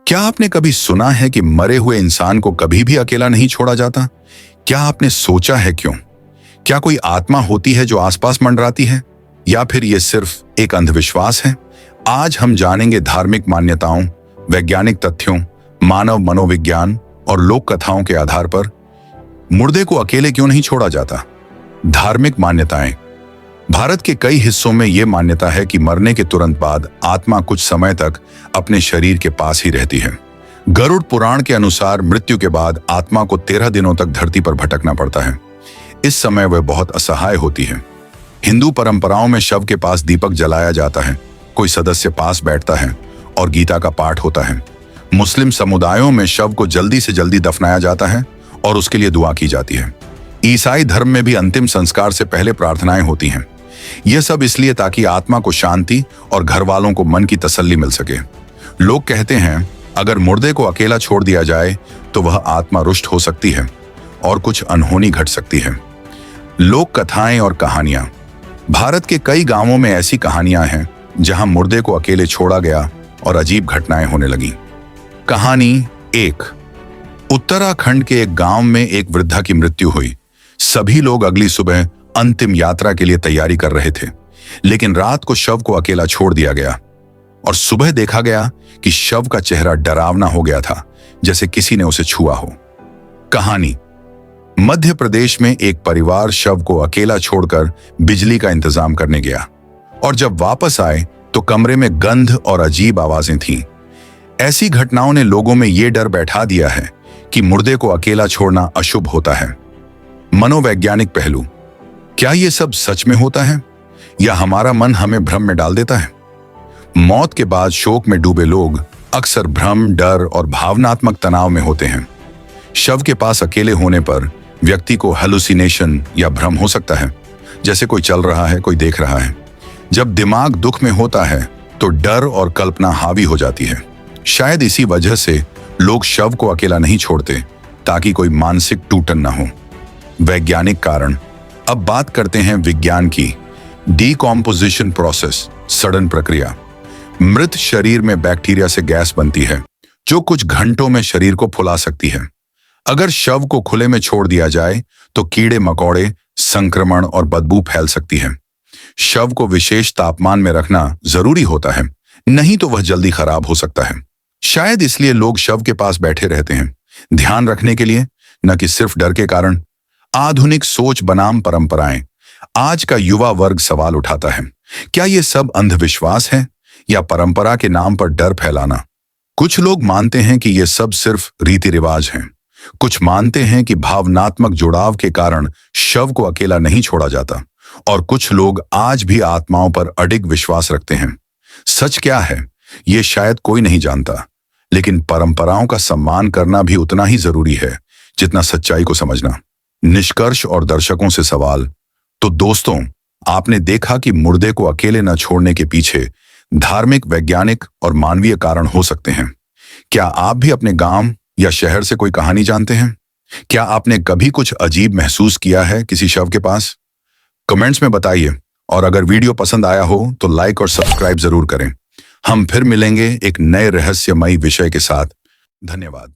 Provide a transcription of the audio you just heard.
क्या आपने कभी सुना है कि मरे हुए इंसान को कभी भी अकेला नहीं छोड़ा जाता? क्या आपने सोचा है क्यों? क्या कोई आत्मा होती है जो आसपास मंडराती है, या फिर यह सिर्फ एक अंधविश्वास है? आज हम जानेंगे धार्मिक मान्यताओं, वैज्ञानिक तथ्यों, मानव मनोविज्ञान और लोक कथाओं के आधार पर मुर्दे को अकेले क्यों नहीं छोड़ा जाता। धार्मिक मान्यताएं। भारत के कई हिस्सों में यह मान्यता है कि मरने के तुरंत बाद आत्मा कुछ समय तक अपने शरीर के पास ही रहती है। गरुड़ पुराण के अनुसार मृत्यु के बाद आत्मा को 13 दिनों तक धरती पर भटकना पड़ता है। इस समय वह बहुत असहाय होती है। हिंदू परंपराओं में शव के पास दीपक जलाया जाता है, कोई सदस्य पास बैठता है और गीता का पाठ होता है। मुस्लिम समुदायों में शव को जल्दी से जल्दी दफनाया जाता है और उसके लिए दुआ की जाती है। ईसाई धर्म में भी अंतिम संस्कार से पहले प्रार्थनाएं होती हैं। यह सब इसलिए ताकि आत्मा को शांति और घर वालों को मन की तसल्ली मिल सके। लोग कहते हैं अगर मुर्दे को अकेला छोड़ दिया जाए तो वह आत्मा रुष्ट हो सकती है और कुछ अनहोनी घट सकती है। लोक कथाएं और कहानियां। भारत के कई गांवों में ऐसी कहानियां हैं जहां मुर्दे को अकेले छोड़ा गया और अजीब घटनाएं होने लगी। कहानी 1। उत्तराखंड के एक गांव में एक वृद्धा की मृत्यु हुई। सभी लोग अगली सुबह अंतिम यात्रा के लिए तैयारी कर रहे थे, लेकिन रात को शव को अकेला छोड़ दिया गया और सुबह देखा गया कि शव का चेहरा डरावना हो गया था, जैसे किसी ने उसे छुआ हो। कहानी। मध्य प्रदेश में एक परिवार शव को अकेला छोड़कर बिजली का इंतजाम करने गया और जब वापस आए तो कमरे में गंध और अजीब आवाजें थीं। ऐसी घटनाओं ने लोगों में यह डर बैठा दिया है कि मुर्दे को अकेला छोड़ना अशुभ होता है। मनोवैज्ञानिक पहलू। क्या यह सब सच में होता है या हमारा मन हमें भ्रम में डाल देता है? मौत के बाद शोक में डूबे लोग अक्सर भ्रम, डर और भावनात्मक तनाव में होते हैं। शव के पास अकेले होने पर व्यक्ति को हेलुसिनेशन या भ्रम हो सकता है, जैसे कोई चल रहा है, कोई देख रहा है। जब दिमाग दुख में होता है तो डर और कल्पना हावी हो जाती है। शायद इसी वजह से लोग शव को अकेला नहीं छोड़ते, ताकि कोई मानसिक टूटन न हो। वैज्ञानिक कारण। अब बात करते हैं विज्ञान की। डीकॉम्पोजिशन प्रोसेस, सड़न प्रक्रिया। मृत शरीर में बैक्टीरिया से गैस बनती है जो कुछ घंटों में शरीर को फुला सकती है। अगर शव को खुले में छोड़ दिया जाए तो कीड़े मकोड़े, संक्रमण और बदबू फैल सकती है। शव को विशेष तापमान में रखना जरूरी होता है, नहीं तो वह जल्दी खराब हो सकता है। शायद इसलिए लोग शव के पास बैठे रहते हैं, ध्यान रखने के लिए, न कि सिर्फ डर के कारण। आधुनिक सोच बनाम परंपराएं। आज का युवा वर्ग सवाल उठाता है, क्या ये सब अंधविश्वास है या परंपरा के नाम पर डर फैलाना? कुछ लोग मानते हैं कि ये सब सिर्फ रीति रिवाज हैं। कुछ मानते हैं कि भावनात्मक जुड़ाव के कारण शव को अकेला नहीं छोड़ा जाता, और कुछ लोग आज भी आत्माओं पर अडिग विश्वास रखते हैं। सच क्या है ये शायद कोई नहीं जानता, लेकिन परंपराओं का सम्मान करना भी उतना ही जरूरी है जितना सच्चाई को समझना। निष्कर्ष और दर्शकों से सवाल। तो दोस्तों, आपने देखा कि मुर्दे को अकेले न छोड़ने के पीछे धार्मिक, वैज्ञानिक और मानवीय कारण हो सकते हैं। क्या आप भी अपने गांव या शहर से कोई कहानी जानते हैं? क्या आपने कभी कुछ अजीब महसूस किया है किसी शव के पास? कमेंट्स में बताइए, और अगर वीडियो पसंद आया हो तो लाइक और सब्सक्राइब जरूर करें। हम फिर मिलेंगे एक नए रहस्यमयी विषय के साथ। धन्यवाद।